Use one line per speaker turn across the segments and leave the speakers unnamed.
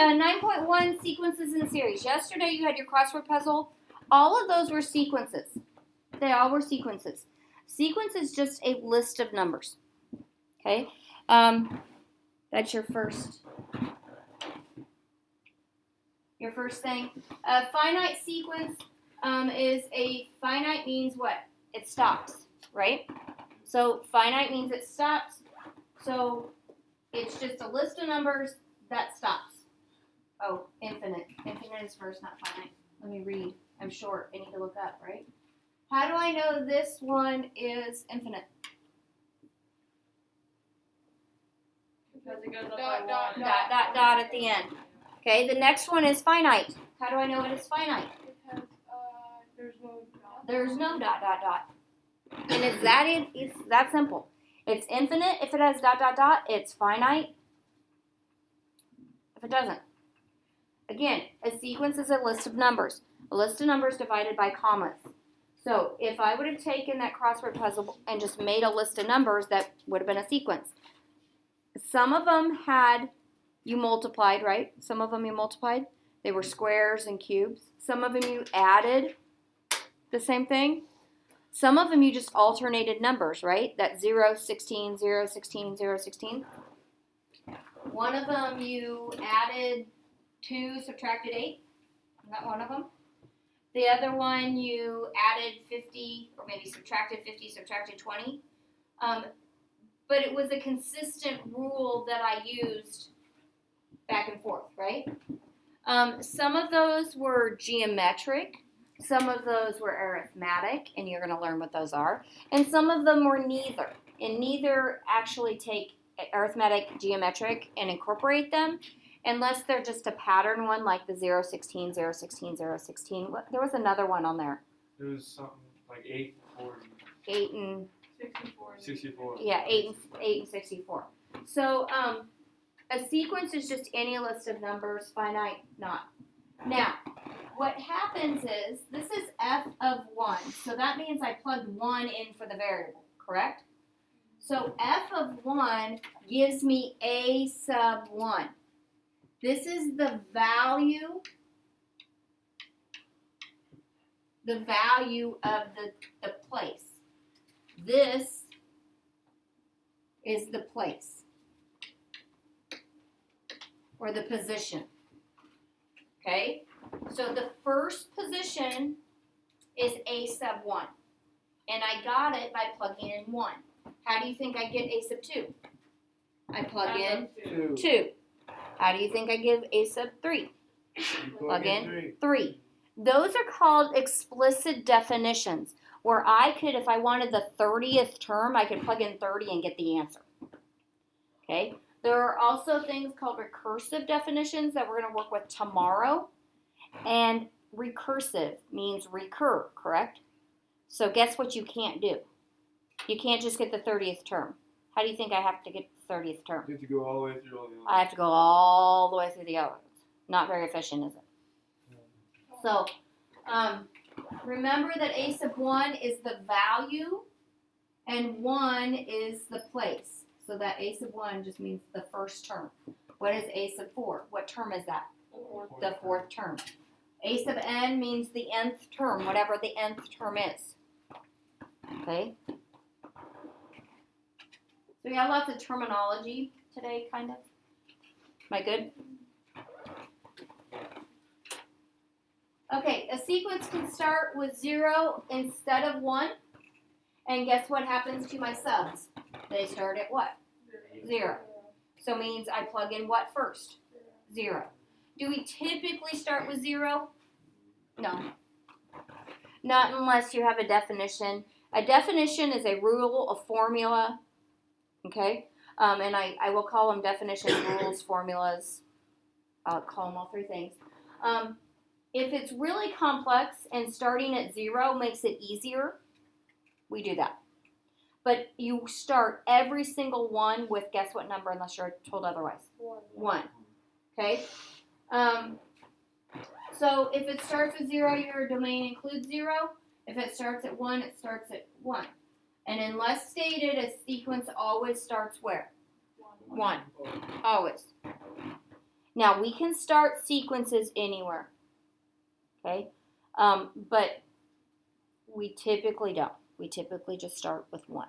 9.1 sequences in series. Yesterday you had your crossword puzzle. All of those were sequences. They all were sequences. Sequence is just a list of numbers. Okay? That's your first thing. A finite sequence is finite means what? It stops, right? So finite means it stops. So it's just a list of numbers that stops. Oh, infinite. Infinite is first, not finite. Let me read. I'm short. I need to look up, right? How do I know this one is infinite?
Because it goes up
Dot,
by
dot,
one.
Dot, dot, dot at the end. Okay, the next one is finite. How do I know it is finite?
Because there's no dot.
There's no dot, dot, dot. And it's that simple. It's infinite if it has dot, dot, dot. It's finite if it doesn't. Again, a sequence is a list of numbers. A list of numbers divided by commas. So if I would have taken that crossword puzzle and just made a list of numbers, that would have been a sequence. Some of them you multiplied, right? Some of them you multiplied. They were squares and cubes. Some of them you added the same thing. Some of them you just alternated numbers, right? That 0, 16, 0, 16, 0, 16. One of them you added 2, subtracted 8. Isn't that one of them? The other one you added 50, or maybe subtracted 50, subtracted 20. But it was a consistent rule that I used back and forth, right? Some of those were geometric. Some of those were arithmetic, and you're going to learn what those are. And some of them were neither. And neither actually take arithmetic, geometric, and incorporate them, unless they're just a pattern one, like the 0, 16, 0, 16, 0, 16. There was another one on there.
There was something like 8, 40.
8 and
64.
64.
Yeah, 8 and 64. So a sequence is just any list of numbers, finite, not. Now, what happens is, this is f of 1. So that means I plugged 1 in for the variable, correct? So f of 1 gives me a sub 1. This is the value of the place. This is the place, or the position. Okay? So the first position is a sub 1. And I got it by plugging in 1. How do you think I get a sub 2? I plug in 2. How do you think I give a sub 3? Plug in 3. Those are called explicit definitions, where I could, if I wanted the 30th term, I could plug in 30 and get the answer. Okay? There are also things called recursive definitions that we're going to work with tomorrow. And recursive means recur, correct? So guess what you can't do? You can't just get the 30th term. How do you think I have to get the 30th term?
You have to go all the way through all the others.
I have to go all the way through the others. Not very efficient, is it? So, remember that a sub 1 is the value, and 1 is the place. So that a sub 1 just means the first term. What is a sub 4? What term is that? The fourth term. A sub n means the nth term, whatever the nth term is. Okay? So we have lots of terminology today, kind of. Am I good? Okay, a sequence can start with 0 instead of 1. And guess what happens to my subs? They start at what? 0. So means I plug in what first? 0. Do we typically start with 0? No. Not unless you have a definition. A definition is a rule, a formula. Okay? And I will call them definitions, rules, formulas. I'll call them all 3 things. If it's really complex and starting at 0 makes it easier, we do that. But you start every single one with guess what number unless you're told otherwise? 1. Okay? So if it starts with 0, your domain includes 0. If it starts at 1, it starts at 1. And unless stated, a sequence always starts where? 1. Always. Now we can start sequences anywhere, okay? But we typically don't. We typically just start with 1.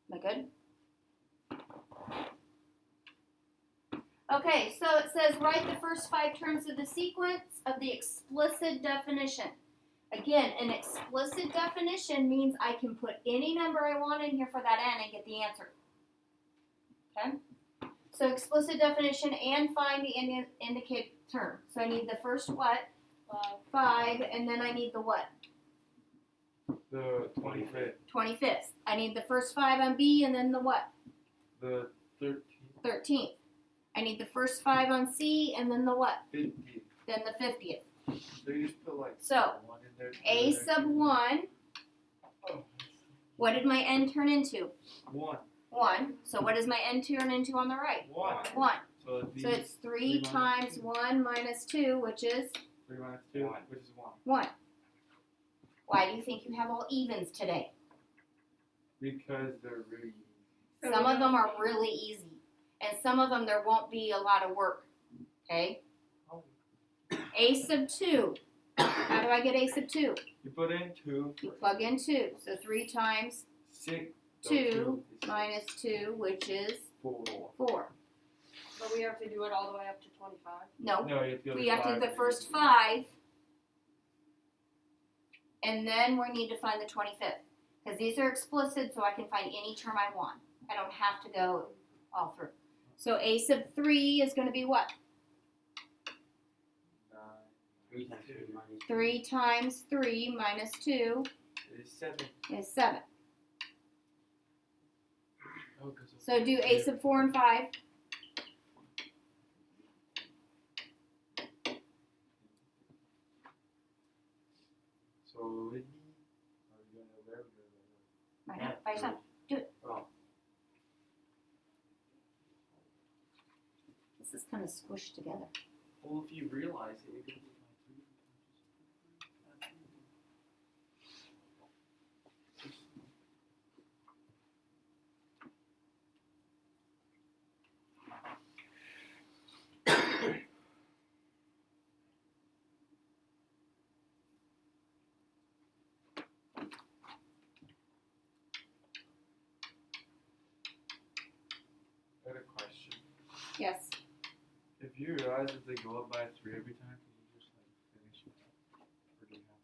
Am I good? Okay, so it says write the first 5 terms of the sequence of the explicit definition. Again, an explicit definition means I can put any number I want in here for that n and get the answer. Okay? So explicit definition and find the indicate term. So I need the first what? 5, and then I need the what?
The 25th.
25th. I need the first 5 on B and then the what?
The 13th.
13th. I need the first 5 on C and then the what?
50th.
Then the 50th.
So you just put like
So,
1 in there.
A sub 1,
Oh,
what did my n turn into?
1.
1. So what does my n turn into on the right?
1.
1.
So it'd be
So it's 3
3
times 1 minus 2, which is
3 minus 2, which is 1.
1. Why do you think you have all evens today?
Because they're really easy.
Some of them are really easy. And some of them there won't be a lot of work. Okay?
Oh.
A sub 2. How do I get A sub 2?
You put in 2.
You plug in 2. So 3 times
6.
2 minus 2, which is
4.
4.
But we have to do it all the way up to 25.
No,
No, you have to go
we have to do the
5.
first 5. And then we need to find the 25th. Because these are explicit, so I can find any term I want. I don't have to go all through. So A sub 3 is going to be what?
9.
3 times 3 minus 2
Is 7.
is 7.
Oh, 'cause of
So do A sub 4 and 5.
So it'd be. Are we going to where?
Right now, by yourself. Do it.
Oh.
This is kind of squished together.
Well, if you realize it, it goes I had a question.
Yes.
If you realize that they go up by 3 every time, can you just like finish it up? Or do you have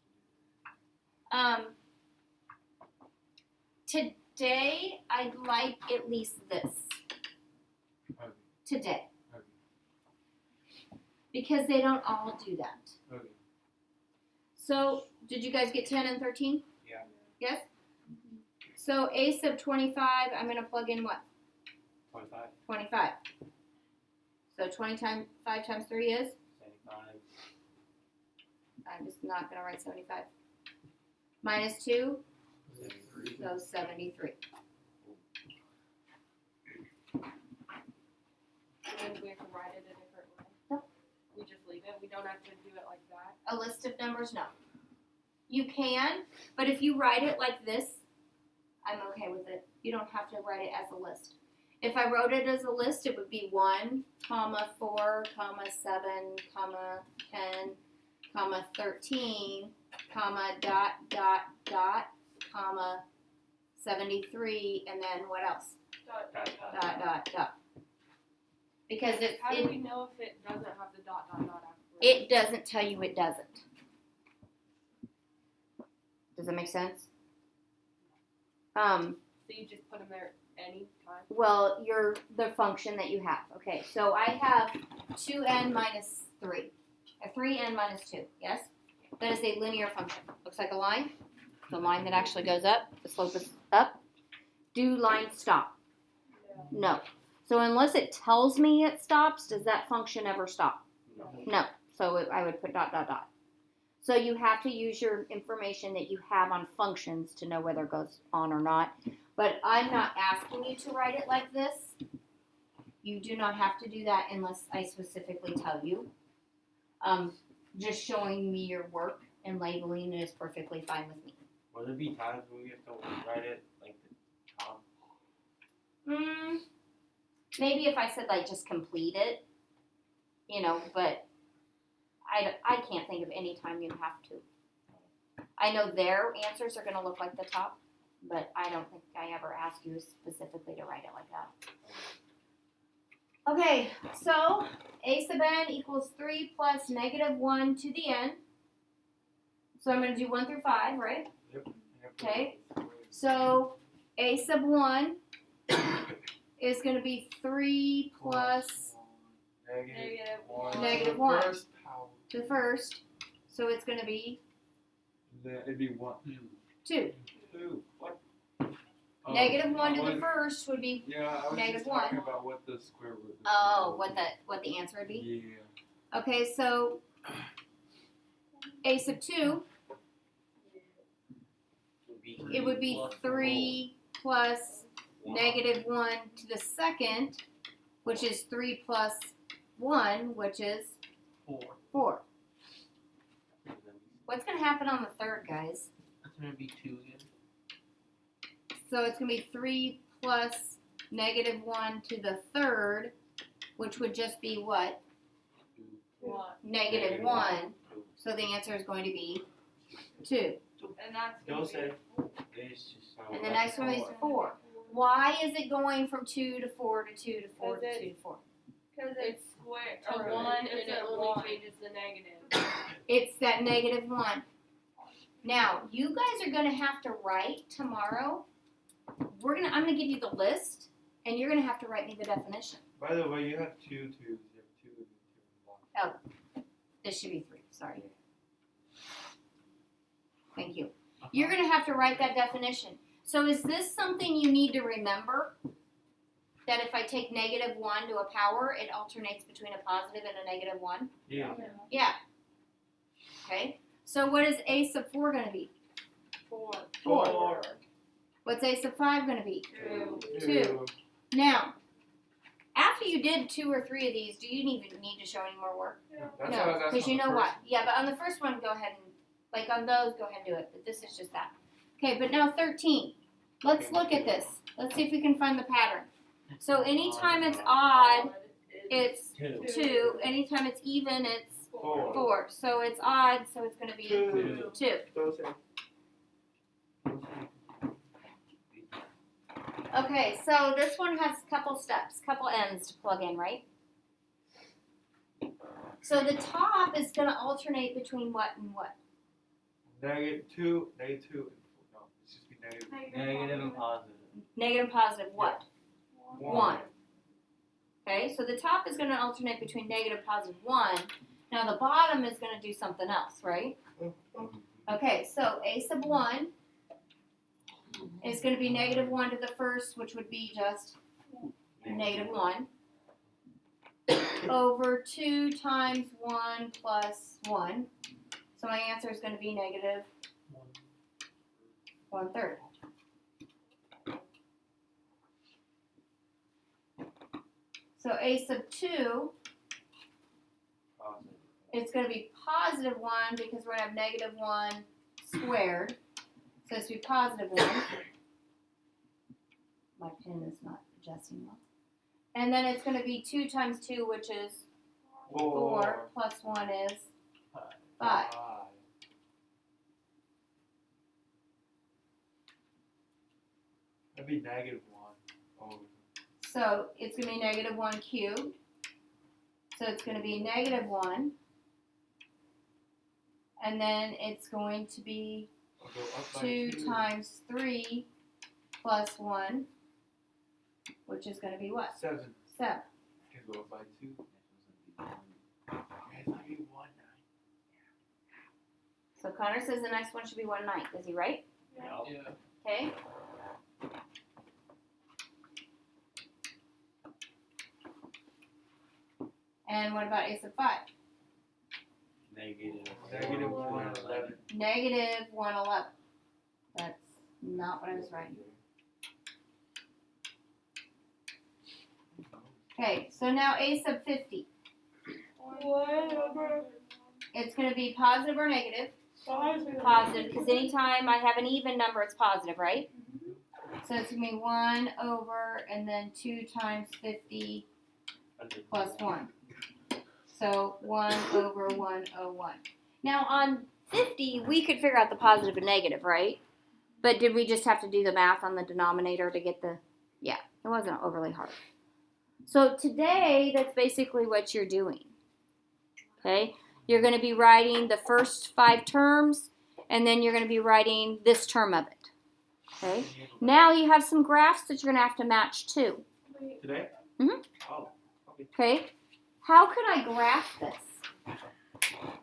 to do
Today, I'd like at least this.
it? Okay.
Today.
Okay.
Because they don't all do that.
Okay.
So, did you guys get 10 and 13?
Yeah.
Yes? So, A sub 25, I'm going to plug in what?
25.
25. So, 5 times 3 is?
75.
I'm just not going to write 75. Minus 2,
73.
so 73.
And then we have to write it a different way.
No.
We just leave it. We don't have to do it like that.
A list of numbers, no. You can, but if you write it like this, I'm okay with it. You don't have to write it as a list. If I wrote it as a list, it would be 1, 4, 7, 10, 13, dot, dot, dot, 73, and then what else? Dot, dot, dot. Because
How do we know if it doesn't have the dot, dot, dot afterwards?
it doesn't tell you it doesn't. Does that make sense?
So you just put them there any time?
Well, the function that you have. Okay, so I have 2n minus 3. 3n minus 2, yes? That is a linear function. Looks like a line. The line that actually goes up. The slope is up. Do lines stop? No. So unless it tells me it stops, does that function ever stop? No. So I would put dot, dot, dot. So you have to use your information that you have on functions to know whether it goes on or not. But I'm not asking you to write it like this. You do not have to do that unless I specifically tell you. Just showing me your work and labeling is perfectly fine with me.
Will there be times where we have to write it like the top?
Maybe if I said like just complete it, you know, but I can't think of any time you have to. I know their answers are gonna look like the top, but I don't think I ever asked you specifically to write it like that. Okay, so a sub n equals 3 plus negative 1 to the n. So I'm going to do 1 through 5, right? Okay. So a sub 1 is going to be 3 plus Negative one.
First power.
the first. So it's going to be
Then it'd be 1.
2.
2. What?
Oh,
Negative 1 to
I
the
was-
first would be,
Yeah, I was
negative
just talking
1.
about what the square root. is.
oh, what the answer would be.
Yeah.
Okay, so a sub 2, it would be 3 plus negative 1 to the second, which is 3 plus 1, which is 4. What's going to happen on the third, guys?
That's gonna be 2 again.
So it's going to be 3 plus negative 1 to the third, which would just be what? Negative 1. So the answer is going to be 2.
And that's
Don't
gonna
say.
be
It's just.
And the next one is 4. Why is it going from 2 to 4 to 2 to 4 to 2 to 4?
because it's square to
Or
1 and
it's
it
a
only
one.
changes the negative.
It's that negative 1. Now, you guys are going to have to write tomorrow. I'm going to give you the list, and you're going to have to write me the definition.
By the way, you have 2 twos. You have 2 and 2 and 1.
This should be 3. Sorry. Thank you. You're going to have to write that definition. So is this something you need to remember? That if I take negative 1 to a power, it alternates between a positive and a negative 1?
Yeah.
Yeah. Okay. So what is a sub 4 going to be?
4.
4. What's a sub 5 going to be? 2. Now, after you did 2 or 3 of these, do you even need to show any more work?
That's what I
No,
was asking
because you
on the
know
first
what? Yeah, but on the first one, go ahead and, like on those, go ahead and do it. But this is just that. Okay, but now 13. Let's look at this. Let's see if we can find the pattern. So anytime it's odd, it's 2. Anytime it's even, it's 4. So it's odd, so it's going to be 2.
Don't say.
Okay, so this one has a couple steps, couple ends to plug in, right? So the top is going to alternate between what and what?
-2, -2, and 4. No, it's just be negative.
Negative and positive.
Negative and positive what?
1.
Okay, so the top is going to alternate between negative and positive 1. Now the bottom is going to do something else, right? Okay, so a sub 1 is going to be negative 1 to the first, which would be just negative 1, over 2 times 1 plus 1. So my answer is going to be negative 1/3. So a sub 2,
Positive.
it's going to be positive 1 because we're going to have negative 1 squared. So it's going to be positive 1. My pen is not adjusting well. And then it's going to be 2 times 2, which is 4, plus 1 is 5.
That'd be -1 over.
So it's going to be negative 1 cubed. So it's going to be negative 1. And then it's going to be
I'll go up by
2
2.
times 3 plus 1, which is going to be what?
7.
7.
Can go up by 2. It's gonna be 1/9.
So Connor says the next one should be 1/9. Is he right?
Yep.
Okay. And what about a sub 5?
Negative.
-1/11.
Negative 1/11. That's not what I was writing. Okay, so now a sub 50. It's going to be positive or negative. Positive, because anytime I have an even number, it's positive, right? So it's gonna be 1 over and then 2 times 50 plus 1. So 1 over 101. Now on 50, we could figure out the positive and negative, right? But did we just have to do the math on the denominator to get the, yeah, it wasn't overly hard. So today, that's basically what you're doing, okay? You're going to be writing the first 5 terms, and then you're going to be writing this term of it, okay? Now you have some graphs that you're going to have to match too,
Today?
Mhm.
Oh, okay.
okay? How could I graph this?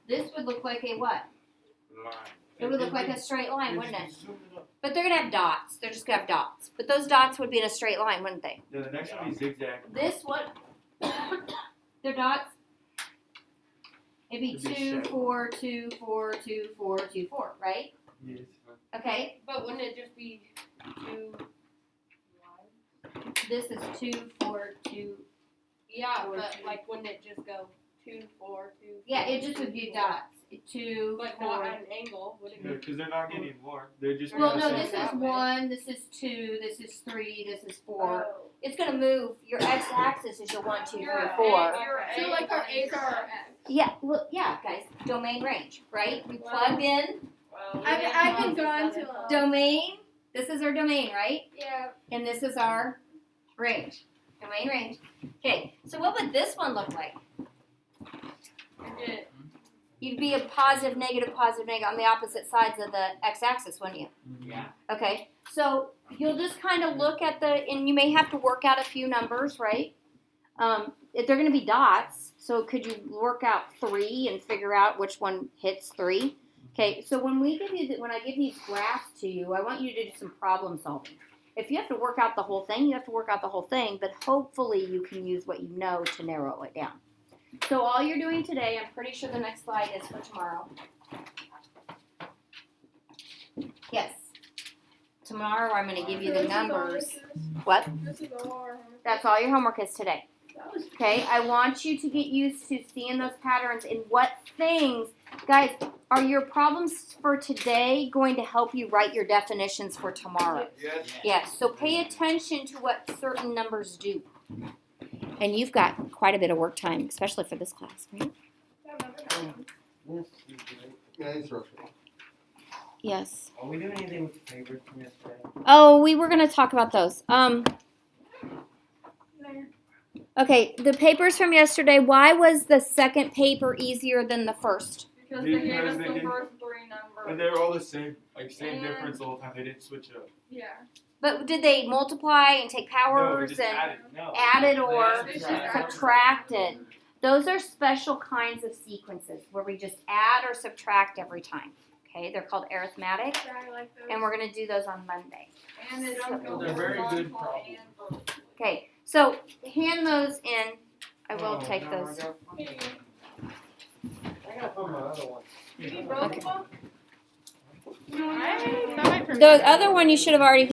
This would look like a what?
Line.
It would look like a straight line, wouldn't it? But they're going to have dots. They're just going to have dots. But those dots would be in a straight line, wouldn't they?
Yeah, the next one is zigzag.
This what? They're dots. It'd be
It'd be
2,
shape.
4, 2, 4, 2, 4, 2, 4, right?
Yes.
Okay.
But wouldn't it just be 2 lines?
This is 2, 4, 2.
Yeah,
Or
but
2.
like wouldn't it just go 2, 4, 2?
Yeah,
4,
it just
2,
would be
4?
dots. 2,
But
4.
not at an angle, would it be?
Because they're not getting more. They're just.
Well,
doing
no,
the
this
same
is
thing.
1, this is 2, this is 3, this is 4.
Oh.
It's going to move. Your x-axis is your 1, 2, 3,
Your
4.
your
So like our A's are our X.
Yeah, well, yeah, guys. Domain range, right? We plug in
Well,
I've been gone to
domain. This is our domain, right?
Yeah.
And this is our range. Domain range. Okay, so what would this one look like?
it-
You'd be a positive, negative on the opposite sides of the x-axis, wouldn't you?
Yeah.
Okay, so you'll just kind of look at the, and you may have to work out a few numbers, right? If they're going to be dots, so could you work out 3 and figure out which one hits 3? Okay, so when I give these graphs to you, I want you to do some problem solving. If you have to work out the whole thing, you have to work out the whole thing, but hopefully you can use what you know to narrow it down. So all you're doing today, I'm pretty sure the next slide is for tomorrow. Yes. Tomorrow I'm going to give you the numbers. What?
This is all our homework.
That's all your homework is today.
That was
Okay, I want you to get used to seeing those patterns and what things, guys, are your problems for today going to help you write your definitions for tomorrow?
Yes.
Yes, so pay attention to what certain numbers do. And you've got quite a bit of work time, especially for this class, right? Yes.
Are we doing anything with the papers from yesterday?
Oh, we were going to talk about those. Okay, the papers from yesterday, why was the second paper easier than the first?
Because they gave
Because
us
they
the
didn't-
first 3 numbers.
And they're all the same. Like same
And-
difference the whole time. They didn't switch up.
Yeah.
But did they multiply and take
No,
powers
they just
and
added.
No.
added or
They just
subtracted? Those are special kinds of sequences where we just add or subtract every time. Okay, they're called arithmetic,
Yeah, I like those.
and we're going to do those on Monday.
And they don't go
They're very good
horizontal
problems.
and vertical.
Okay, so hand those in. I will
Oh,
take
no,
those.
I gotta put my other one.
You broke
Okay.
them?
The other one you should have already